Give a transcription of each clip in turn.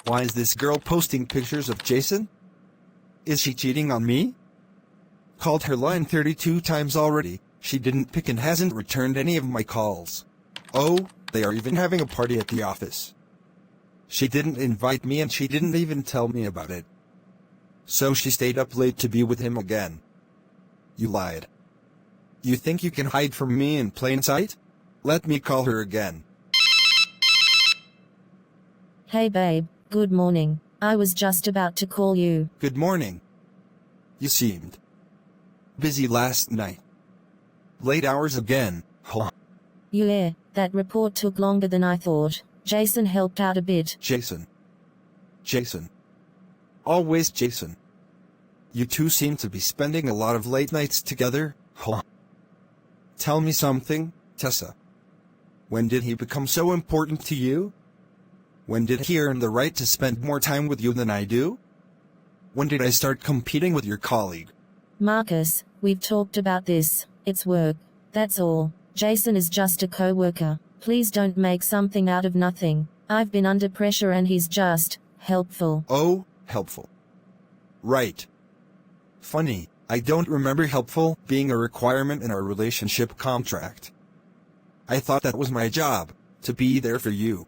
Why is this girl posting pictures of Jason? Is she cheating on me? Called her line 32 times already. She didn't pick and hasn't returned any of my calls. Oh, they are even having a party at the office. She didn't invite me and she didn't even tell me about it. So she stayed up late to be with him again. You lied. You think you can hide from me in plain sight? Let me call her again. Hey babe, good morning. I was just about to call you. Good morning. You seemed busy last night. Late hours again, huh? Yeah, that report took longer than I thought. Jason helped out a bit. Jason. Always Jason. You two seem to be spending a lot of late nights together, huh? Tell me something, Tessa. When did he become so important to you? When did he earn the right to spend more time with you than I do? When did I start competing with your colleague? Marcus, we've talked about this. It's work. That's all. Jason is just a co-worker. Please don't make something out of nothing. I've been under pressure and he's just helpful. Oh, helpful. Right. Funny, I don't remember helpful being a requirement in our relationship contract. I thought that was my job, to be there for you.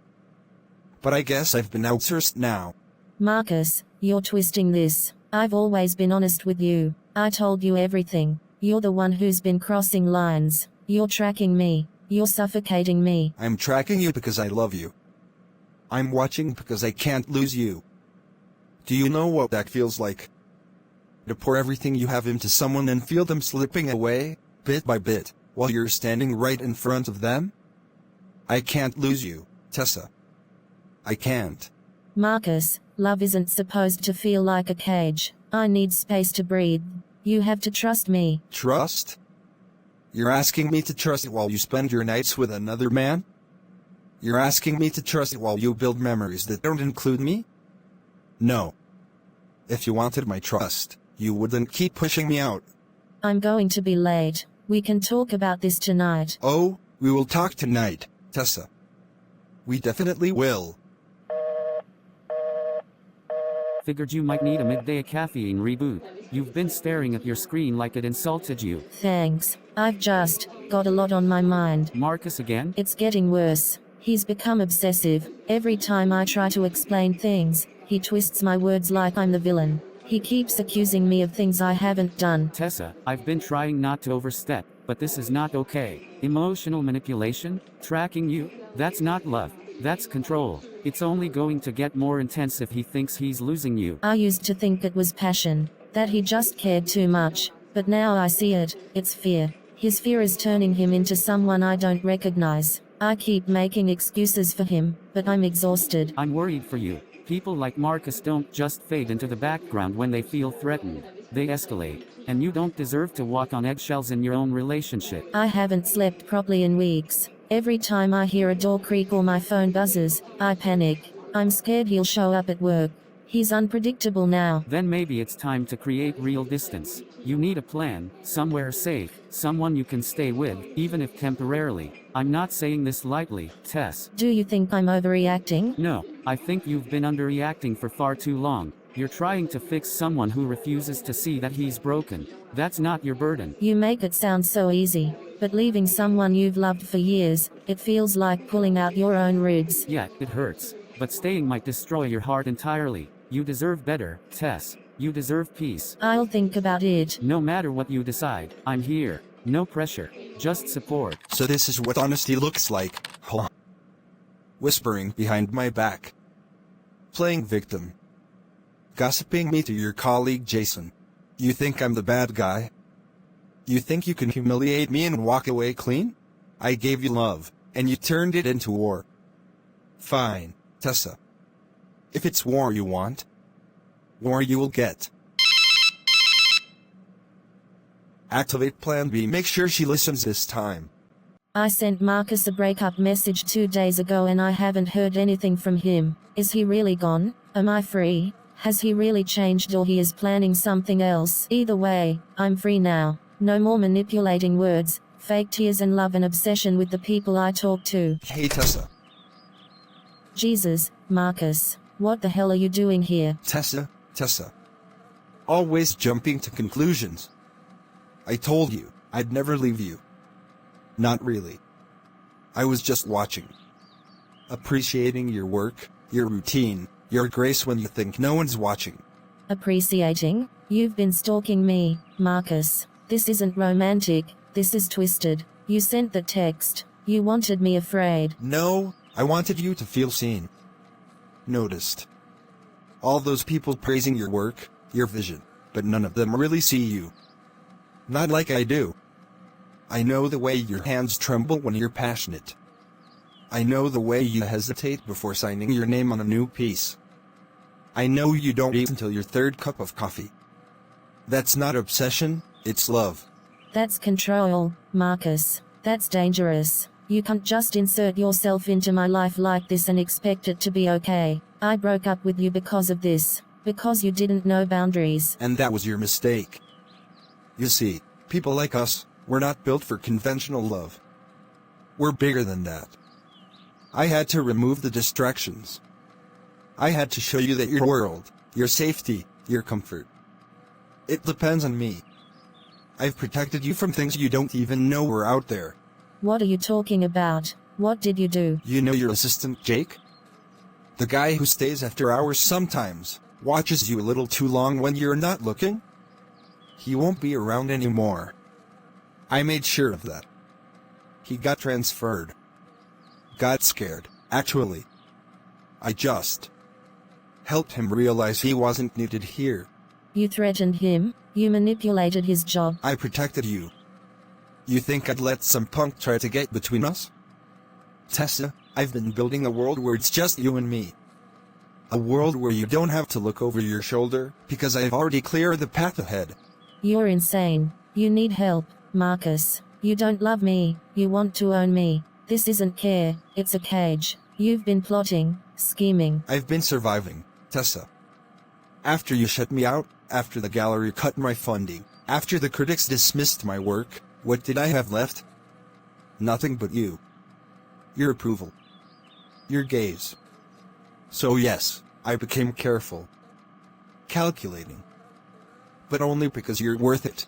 But I guess I've been outsourced now. Marcus, you're twisting this. I've always been honest with you. I told you everything. You're the one who's been crossing lines. You're tracking me. You're suffocating me. I'm tracking you because I love you. I'm watching because I can't lose you. Do you know what that feels like? To pour everything you have into someone and feel them slipping away, bit by bit, while you're standing right in front of them? I can't lose you, Tessa. I can't. Marcus, love isn't supposed to feel like a cage. I need space to breathe. You have to trust me. Trust? You're asking me to trust it while you spend your nights with another man? You're asking me to trust it while you build memories that don't include me? No. If you wanted my trust, you wouldn't keep pushing me out. I'm going to be late. We can talk about this tonight. Oh, we will talk tonight, Tessa. We definitely will. Figured you might need a midday caffeine reboot. You've been staring at your screen like it insulted you. Thanks. I've just got a lot on my mind. Marcus again? It's getting worse. He's become obsessive. Every time I try to explain things, he twists my words like I'm the villain. He keeps accusing me of things I haven't done. Tessa, I've been trying not to overstep, but this is not okay. Emotional manipulation? Tracking you? That's not love. That's control. It's only going to get more intense if he thinks he's losing you. I used to think it was passion, that he just cared too much, but now I see it. It's fear. His fear is turning him into someone I don't recognize. I keep making excuses for him, but I'm exhausted. I'm worried for you. People like Marcus don't just fade into the background when they feel threatened. They escalate. And you don't deserve to walk on eggshells in your own relationship. I haven't slept properly in weeks. Every time I hear a door creak or my phone buzzes, I panic. I'm scared he'll show up at work. He's unpredictable now. Then maybe it's time to create real distance. You need a plan, somewhere safe, someone you can stay with, even if temporarily. I'm not saying this lightly, Tess. Do you think I'm overreacting? No, I think you've been underreacting for far too long. You're trying to fix someone who refuses to see that he's broken. That's not your burden. You make it sound so easy. But leaving someone you've loved for years, it feels like pulling out your own ribs. Yeah, it hurts. But staying might destroy your heart entirely. You deserve better, Tess. You deserve peace. I'll think about it. No matter what you decide, I'm here. No pressure. Just support. So this is what honesty looks like, huh? Whispering behind my back. Playing victim. Gossiping me to your colleague Jason. You think I'm the bad guy? You think you can humiliate me and walk away clean? I gave you love, and you turned it into war. Fine, Tessa. If it's war you want, war you will get. Activate Plan B. Make sure she listens this time. I sent Marcus a breakup message 2 days ago and I haven't heard anything from him. Is he really gone? Am I free? Has he really changed or he is planning something else? Either way, I'm free now. No more manipulating words, fake tears and love and obsession with the people I talk to. Hey Tessa. Jesus, Marcus. What the hell are you doing here? Tessa. Always jumping to conclusions. I told you, I'd never leave you. Not really. I was just watching. Appreciating your work, your routine, your grace when you think no one's watching. Appreciating? You've been stalking me, Marcus. This isn't romantic, this is twisted. You sent the text. You wanted me afraid. No, I wanted you to feel seen. Noticed. All those people praising your work, your vision, but none of them really see you. Not like I do. I know the way your hands tremble when you're passionate. I know the way you hesitate before signing your name on a new piece. I know you don't eat until your third cup of coffee. That's not obsession, it's love. That's control, Marcus. That's dangerous. You can't just insert yourself into my life like this and expect it to be okay. I broke up with you because of this. Because you didn't know boundaries. And that was your mistake. You see, people like us, we're not built for conventional love. We're bigger than that. I had to remove the distractions. I had to show you that your world, your safety, your comfort. It depends on me. I've protected you from things you don't even know were out there. What are you talking about? What did you do? You know your assistant, Jake? The guy who stays after hours sometimes, watches you a little too long when you're not looking? He won't be around anymore. I made sure of that. He got transferred. Got scared, actually. I just helped him realize he wasn't needed here. You threatened him? You manipulated his job? I protected you. You think I'd let some punk try to get between us? Tessa, I've been building a world where it's just you and me. A world where you don't have to look over your shoulder, because I've already cleared the path ahead. You're insane. You need help, Marcus. You don't love me, you want to own me. This isn't care, it's a cage. You've been plotting, scheming. I've been surviving, Tessa. After you shut me out, after the gallery cut my funding, after the critics dismissed my work, what did I have left? Nothing but you. Your approval. Your gaze. So yes, I became careful. Calculating. But only because you're worth it.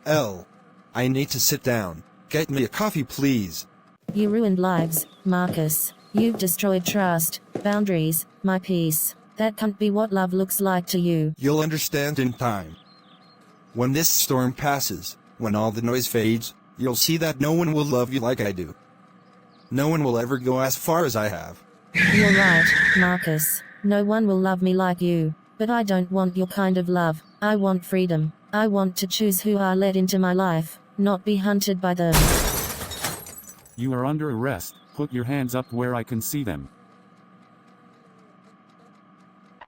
I need to sit down. Get me a coffee, please. You ruined lives, Marcus. You've destroyed trust, boundaries, my peace. That can't be what love looks like to you. You'll understand in time. When this storm passes, when all the noise fades, you'll see that no one will love you like I do. No one will ever go as far as I have. You're right, Marcus. No one will love me like you. But I don't want your kind of love. I want freedom. I want to choose who I let into my life, not be hunted by them. You are under arrest. Put your hands up where I can see them.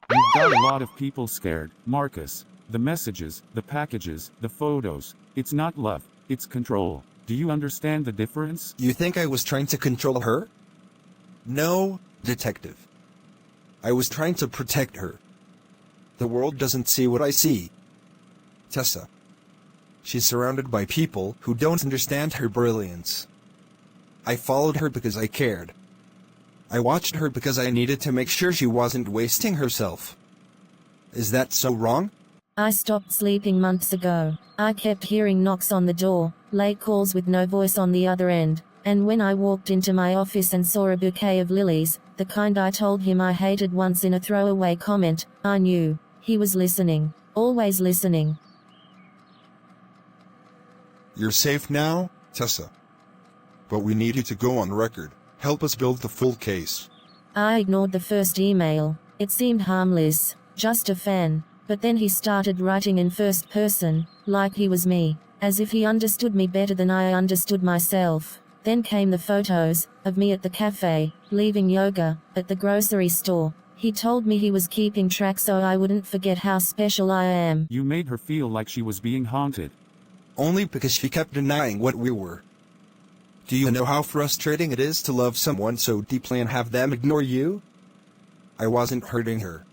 You've got a lot of people scared, Marcus. The messages, the packages, the photos. It's not love, it's control. Do you understand the difference? You think I was trying to control her? No, detective. I was trying to protect her. The world doesn't see what I see. Tessa. She's surrounded by people who don't understand her brilliance. I followed her because I cared. I watched her because I needed to make sure she wasn't wasting herself. Is that so wrong? I stopped sleeping months ago. I kept hearing knocks on the door, late calls with no voice on the other end, and when I walked into my office and saw a bouquet of lilies, the kind I told him I hated once in a throwaway comment, I knew. He was listening. Always listening. You're safe now, Tessa. But we need you to go on record. Help us build the full case. I ignored the first email. It seemed harmless, just a fan. But then he started writing in first person, like he was me, as if he understood me better than I understood myself. Then came the photos, of me at the cafe, leaving yoga, at the grocery store. He told me he was keeping track so I wouldn't forget how special I am. You made her feel like she was being haunted. Only because she kept denying what we were. Do you know how frustrating it is to love someone so deeply and have them ignore you? I wasn't hurting her.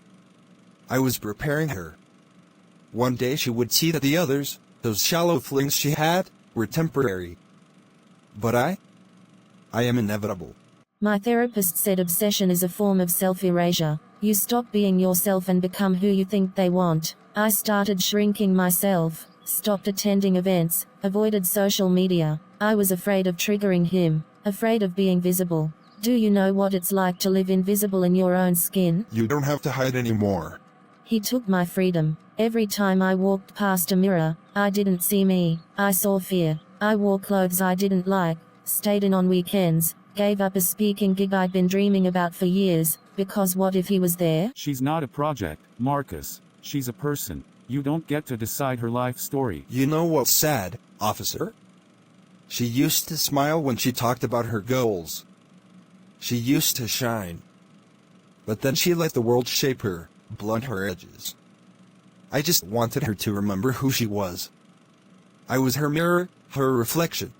I was preparing her. One day she would see that the others, those shallow flings she had, were temporary. But I am inevitable. My therapist said obsession is a form of self-erasure. You stop being yourself and become who you think they want. I started shrinking myself, stopped attending events, avoided social media. I was afraid of triggering him, afraid of being visible. Do you know what it's like to live invisible in your own skin? You don't have to hide anymore. He took my freedom. Every time I walked past a mirror, I didn't see me. I saw fear. I wore clothes I didn't like, stayed in on weekends, gave up a speaking gig I'd been dreaming about for years, because what if he was there? She's not a project, Marcus. She's a person. You don't get to decide her life story. You know what's sad, officer? She used to smile when she talked about her goals. She used to shine. But then she let the world shape her, blunt her edges. I just wanted her to remember who she was. I was her mirror, her reflection.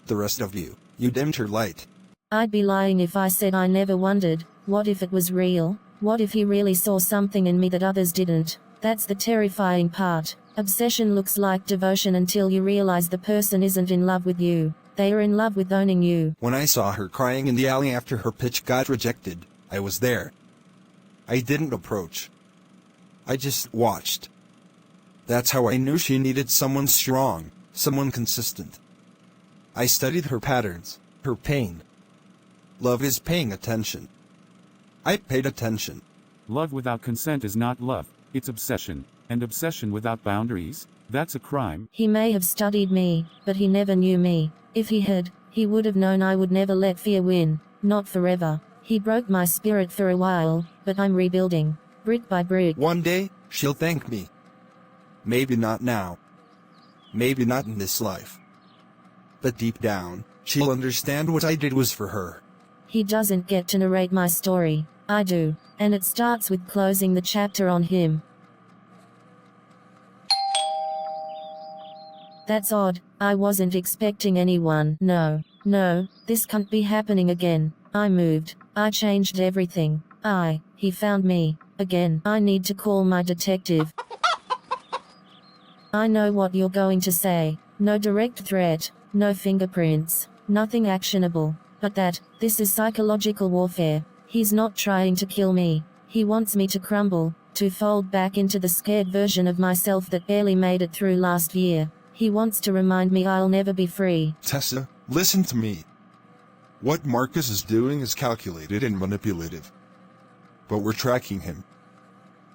The rest of you, you dimmed her light. I'd be lying if I said I never wondered, what if it was real? What if he really saw something in me that others didn't? That's the terrifying part. Obsession looks like devotion until you realize the person isn't in love with you. They are in love with owning you. When I saw her crying in the alley after her pitch got rejected, I was there. I didn't approach. I just watched. That's how I knew she needed someone strong, someone consistent. I studied her patterns, her pain. Love is paying attention. I paid attention. Love without consent is not love, it's obsession. And obsession without boundaries? That's a crime. He may have studied me, but he never knew me. If he had, he would have known I would never let fear win, not forever. He broke my spirit for a while, but I'm rebuilding, brick by brick. One day, she'll thank me. Maybe not now. Maybe not in this life. But deep down, she'll understand what I did was for her. He doesn't get to narrate my story. I do, and it starts with closing the chapter on him. That's odd. I wasn't expecting anyone. No, this can't be happening again. I moved. I changed everything. He found me. Again. I need to call my detective. I know what you're going to say. No direct threat. No fingerprints. Nothing actionable. But this is psychological warfare. He's not trying to kill me. He wants me to crumble, to fold back into the scared version of myself that barely made it through last year. He wants to remind me I'll never be free. Tessa, listen to me. What Marcus is doing is calculated and manipulative. But we're tracking him.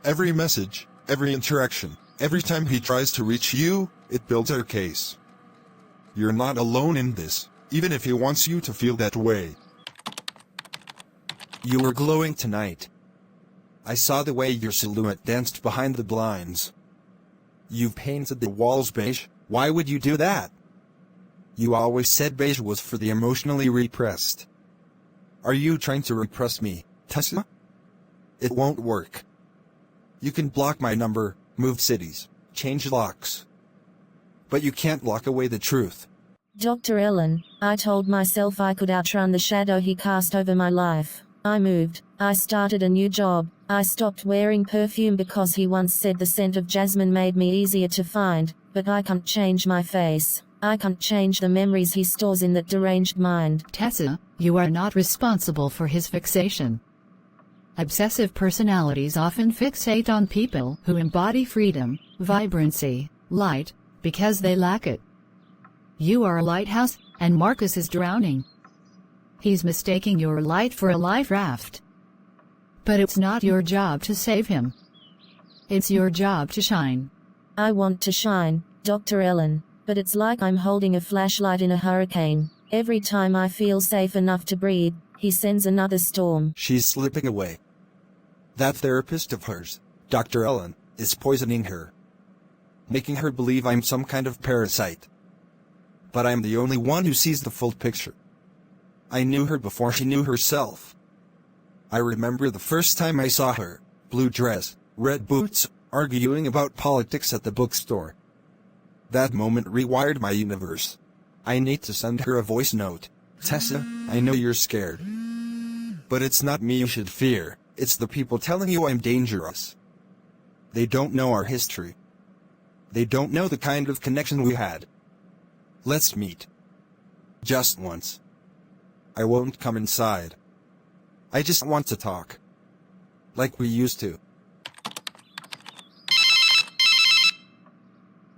Every message, every interaction, every time he tries to reach you, it builds our case. You're not alone in this, even if he wants you to feel that way. You were glowing tonight. I saw the way your silhouette danced behind the blinds. You've painted the walls beige. Why would you do that? You always said beige was for the emotionally repressed. Are you trying to repress me, Tessa? It won't work. You can block my number, move cities, change locks. But you can't lock away the truth. Dr. Ellen, I told myself I could outrun the shadow he cast over my life. I moved. I started a new job. I stopped wearing perfume because he once said the scent of jasmine made me easier to find, but I can't change my face. I can't change the memories he stores in that deranged mind. Tessa, you are not responsible for his fixation. Obsessive personalities often fixate on people who embody freedom, vibrancy, light, because they lack it. You are a lighthouse, and Marcus is drowning. He's mistaking your light for a life raft. But it's not your job to save him. It's your job to shine. I want to shine, Dr. Ellen, but it's like I'm holding a flashlight in a hurricane. Every time I feel safe enough to breathe, he sends another storm. She's slipping away. That therapist of hers, Dr. Ellen, is poisoning her. Making her believe I'm some kind of parasite. But I'm the only one who sees the full picture. I knew her before she knew herself. I remember the first time I saw her, blue dress, red boots, arguing about politics at the bookstore. That moment rewired my universe. I need to send her a voice note. Tessa, I know you're scared. But it's not me you should fear, it's the people telling you I'm dangerous. They don't know our history. They don't know the kind of connection we had. Let's meet. Just once. I won't come inside. I just want to talk. Like we used to.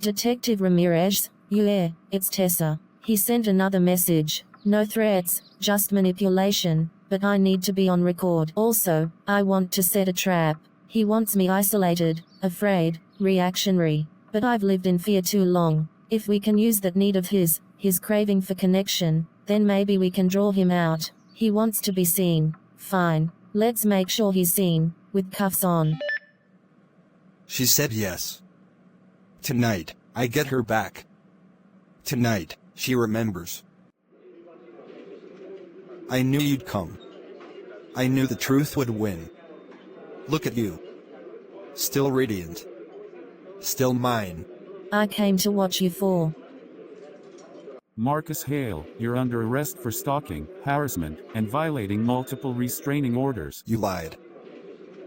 Detective Ramirez, yeah, it's Tessa. He sent another message. No threats, just manipulation, but I need to be on record. Also, I want to set a trap. He wants me isolated, afraid, reactionary. But I've lived in fear too long. If we can use that need of his craving for connection, then maybe we can draw him out. He wants to be seen. Fine. Let's make sure he's seen, with cuffs on. She said yes. Tonight, I get her back. Tonight, she remembers. I knew you'd come. I knew the truth would win. Look at you. Still radiant. Still mine. I came to watch you fall. Marcus Hale, you're under arrest for stalking, harassment, and violating multiple restraining orders. You lied.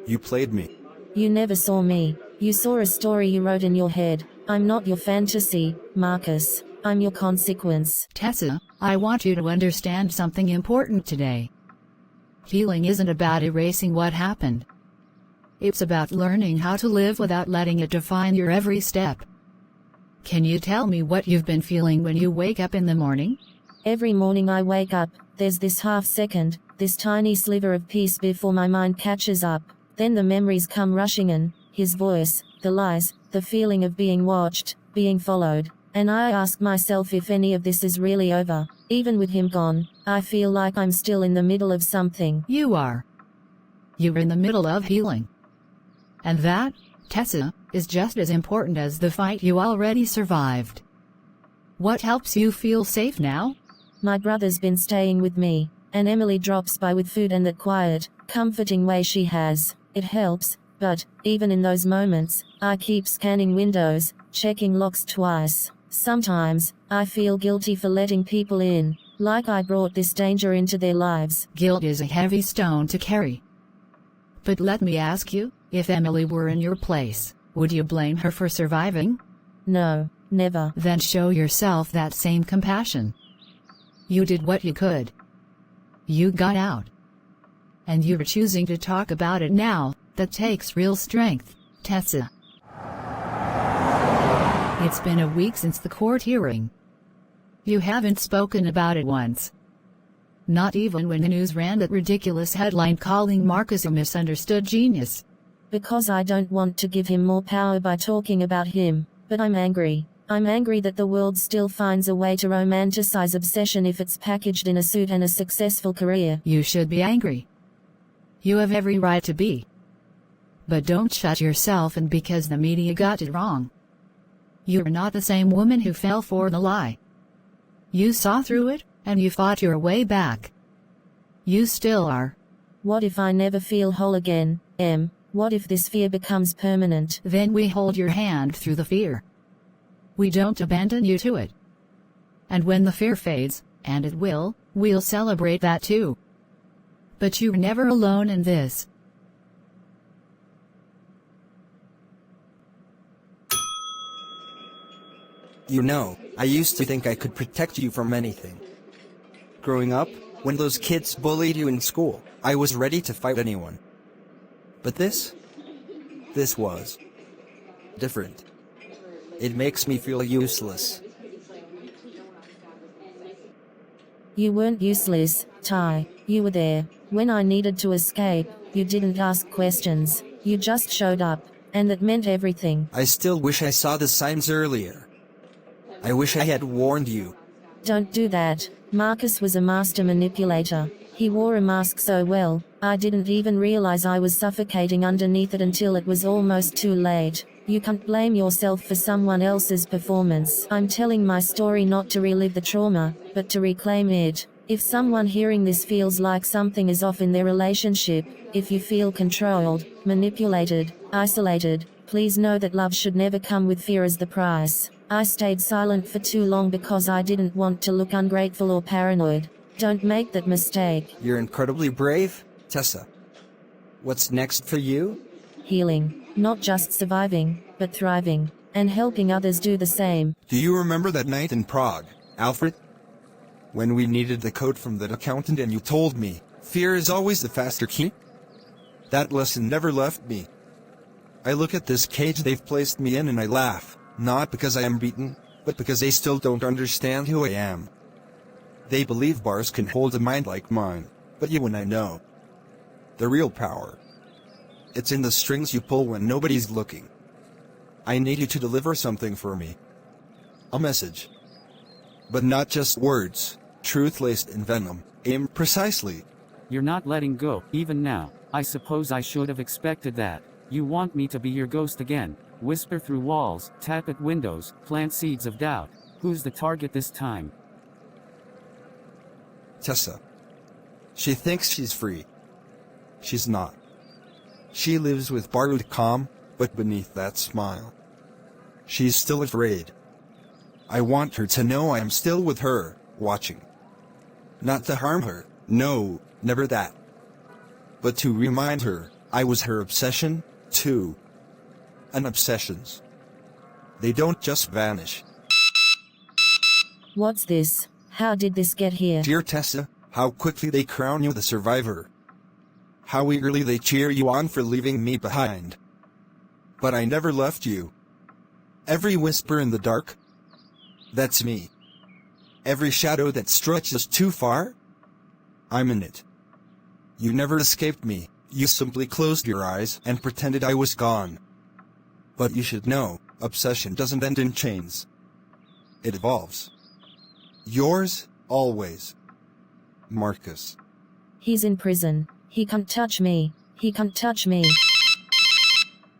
You played me. You never saw me. You saw a story you wrote in your head. I'm not your fantasy, Marcus. I'm your consequence. Tessa, I want you to understand something important today. Healing isn't about erasing what happened. It's about learning how to live without letting it define your every step. Can you tell me what you've been feeling when you wake up in the morning? Every morning I wake up, there's this half second, this tiny sliver of peace before my mind catches up. Then the memories come rushing in, his voice, the lies, the feeling of being watched, being followed. And I ask myself if any of this is really over. Even with him gone, I feel like I'm still in the middle of something. You are. You're in the middle of healing. And that, Tessa, is just as important as the fight you already survived. What helps you feel safe now? My brother's been staying with me, and Emily drops by with food and that quiet, comforting way she has. It helps, but, even in those moments, I keep scanning windows, checking locks twice. Sometimes, I feel guilty for letting people in, like I brought this danger into their lives. Guilt is a heavy stone to carry. But let me ask you, if Emily were in your place, would you blame her for surviving? No, never. Then show yourself that same compassion. You did what you could. You got out. And you're choosing to talk about it now. That takes real strength, Tessa. It's been a week since the court hearing. You haven't spoken about it once. Not even when the news ran that ridiculous headline calling Marcus a misunderstood genius. Because I don't want to give him more power by talking about him, but I'm angry. I'm angry that the world still finds a way to romanticize obsession if it's packaged in a suit and a successful career. You should be angry. You have every right to be. But don't shut yourself in because the media got it wrong. You're not the same woman who fell for the lie. You saw through it, and you fought your way back. You still are. What if I never feel whole again, Em? What if this fear becomes permanent? Then we hold your hand through the fear. We don't abandon you to it. And when the fear fades, and it will, we'll celebrate that too. But you're never alone in this. You know, I used to think I could protect you from anything. Growing up, when those kids bullied you in school, I was ready to fight anyone. But this was different. It makes me feel useless. You weren't useless, Ty. You were there. When I needed to escape, you didn't ask questions. You just showed up. And that meant everything. I still wish I saw the signs earlier. I wish I had warned you. Don't do that. Marcus was a master manipulator. He wore a mask so well, I didn't even realize I was suffocating underneath it until it was almost too late. You can't blame yourself for someone else's performance. I'm telling my story not to relive the trauma, but to reclaim it. If someone hearing this feels like something is off in their relationship, if you feel controlled, manipulated, isolated, please know that love should never come with fear as the price. I stayed silent for too long because I didn't want to look ungrateful or paranoid. Don't make that mistake. You're incredibly brave, Tessa. What's next for you? Healing. Not just surviving, but thriving. And helping others do the same. Do you remember that night in Prague, Alfred? When we needed the code from that accountant and you told me, fear is always the faster key? That lesson never left me. I look at this cage they've placed me in and I laugh, not because I am beaten, but because they still don't understand who I am. They believe bars can hold a mind like mine, but you and I know. The real power. It's in the strings you pull when nobody's looking. I need you to deliver something for me. A message. But not just words, truth laced in venom, aimed precisely. You're not letting go, even now. I suppose I should have expected that. You want me to be your ghost again. Whisper through walls, tap at windows, plant seeds of doubt. Who's the target this time? Tessa. She thinks she's free. She's not. She lives with borrowed calm, but beneath that smile, she's still afraid. I want her to know I am still with her, watching. Not to harm her, no, never that. But to remind her, I was her obsession, too. And obsessions, they don't just vanish. What's this? How did this get here? Dear Tessa, how quickly they crown you the survivor. How eagerly they cheer you on for leaving me behind. But I never left you. Every whisper in the dark, that's me. Every shadow that stretches too far, I'm in it. You never escaped me, you simply closed your eyes and pretended I was gone. But you should know, obsession doesn't end in chains. It evolves. Yours, always. Marcus. He's in prison. He can't touch me. He can't touch me.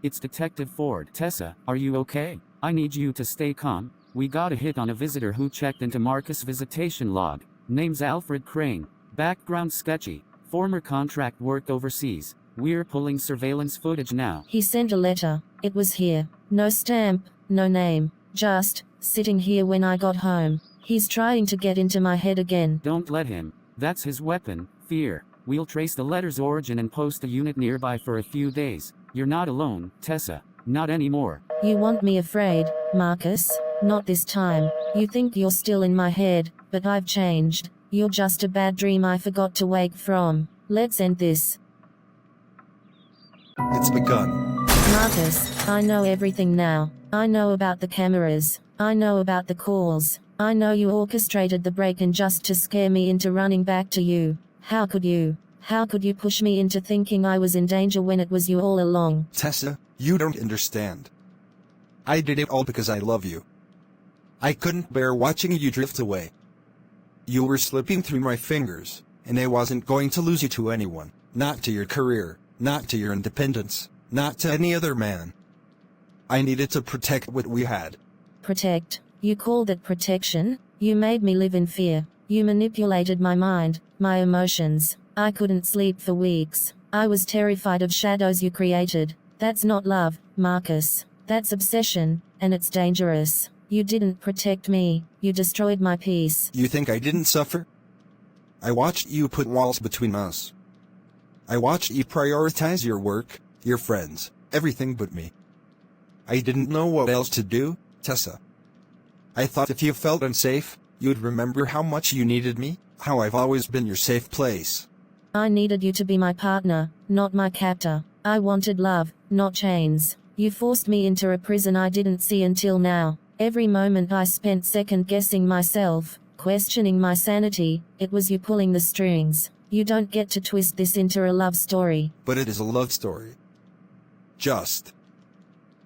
It's Detective Ford. Tessa, are you okay? I need you to stay calm. We got a hit on a visitor who checked into Marcus' visitation log. Name's Alfred Crane. Background sketchy. Former contract work overseas. We're pulling surveillance footage now. He sent a letter. It was here. No stamp, no name. Just, sitting here when I got home. He's trying to get into my head again. Don't let him. That's his weapon, fear. We'll trace the letter's origin and post a unit nearby for a few days. You're not alone, Tessa. Not anymore. You want me afraid, Marcus? Not this time. You think you're still in my head, but I've changed. You're just a bad dream I forgot to wake from. Let's end this. It's begun. Marcus, I know everything now. I know about the cameras. I know about the calls. I know you orchestrated the break-in just to scare me into running back to you. How could you? How could you push me into thinking I was in danger when it was you all along? Tessa, you don't understand. I did it all because I love you. I couldn't bear watching you drift away. You were slipping through my fingers, and I wasn't going to lose you to anyone. Not to your career, not to your independence, not to any other man. I needed to protect what we had. Protect? You called it protection? You made me live in fear. You manipulated my mind, my emotions. I couldn't sleep for weeks. I was terrified of shadows you created. That's not love, Marcus. That's obsession, and it's dangerous. You didn't protect me. You destroyed my peace. You think I didn't suffer? I watched you put walls between us. I watched you prioritize your work, your friends, everything but me. I didn't know what else to do, Tessa. I thought if you felt unsafe, you'd remember how much you needed me, how I've always been your safe place. I needed you to be my partner, not my captor. I wanted love, not chains. You forced me into a prison I didn't see until now. Every moment I spent second-guessing myself, questioning my sanity. It was you pulling the strings. You don't get to twist this into a love story. But it is a love story. Just.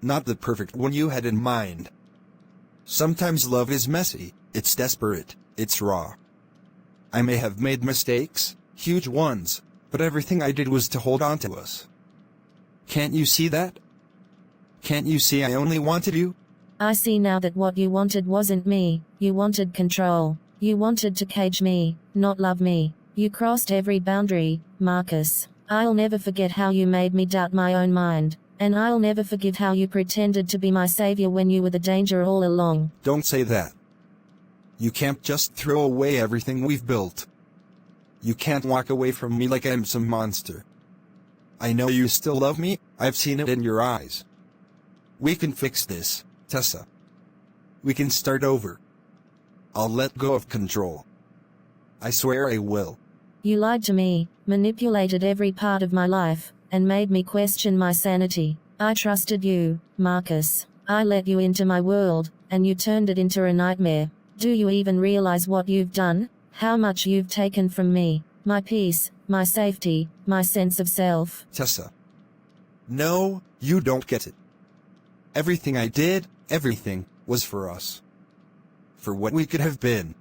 Not the perfect one you had in mind. Sometimes love is messy, it's desperate, it's raw. I may have made mistakes, huge ones, but everything I did was to hold on to us. Can't you see that? Can't you see I only wanted you? I see now that what you wanted wasn't me. You wanted control. You wanted to cage me, not love me. You crossed every boundary, Marcus. I'll never forget how you made me doubt my own mind. And I'll never forgive how you pretended to be my savior when you were the danger all along. Don't say that. You can't just throw away everything we've built. You can't walk away from me like I'm some monster. I know you still love me, I've seen it in your eyes. We can fix this, Tessa. We can start over. I'll let go of control. I swear I will. You lied to me, manipulated every part of my life, and made me question my sanity. I trusted you, Marcus. I let you into my world, and you turned it into a nightmare. Do you even realize what you've done? How much you've taken from me? My peace, my safety, my sense of self. Tessa. No, you don't get it. Everything I did, everything, was for us. For what we could have been.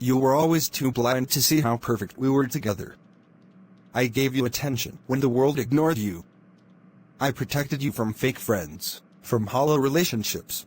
You were always too blind to see how perfect we were together. I gave you attention when the world ignored you. I protected you from fake friends, from hollow relationships.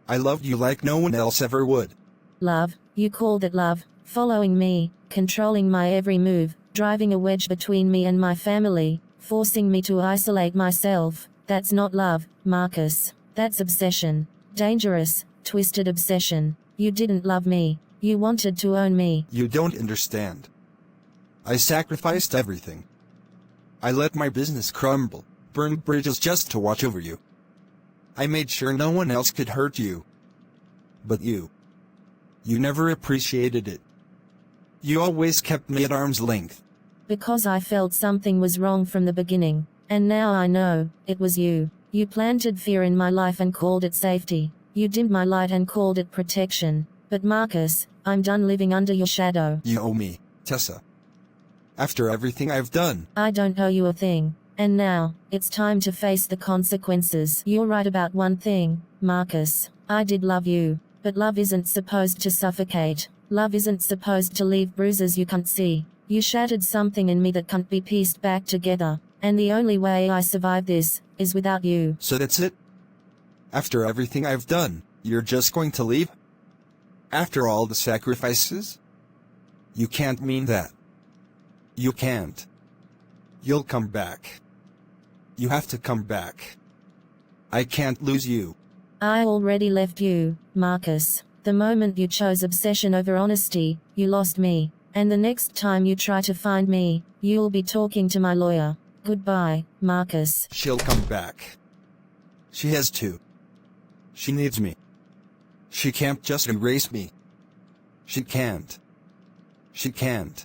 I loved you like no one else ever would. Love, you called it love, following me, controlling my every move, driving a wedge between me and my family, forcing me to isolate myself. That's not love, Marcus. That's obsession. Dangerous, twisted obsession. You didn't love me. You wanted to own me. You don't understand. I sacrificed everything. I let my business crumble, burned bridges just to watch over you. I made sure no one else could hurt you. But you never appreciated it. You always kept me at arm's length. Because I felt something was wrong from the beginning. And now I know, it was you. You planted fear in my life and called it safety. You dimmed my light and called it protection. But Marcus, I'm done living under your shadow. You owe me, Tessa. After everything I've done. I don't owe you a thing. And now, it's time to face the consequences. You're right about one thing, Marcus. I did love you. But love isn't supposed to suffocate. Love isn't supposed to leave bruises you can't see. You shattered something in me that can't be pieced back together. And the only way I survive this is without you. So that's it? After everything I've done, you're just going to leave? After all the sacrifices? You can't mean that. You can't. You'll come back. You have to come back. I can't lose you. I already left you, Marcus. The moment you chose obsession over honesty, you lost me. And the next time you try to find me, you'll be talking to my lawyer. Goodbye, Marcus. She'll come back. She has to. She needs me. She can't just erase me. She can't. She can't.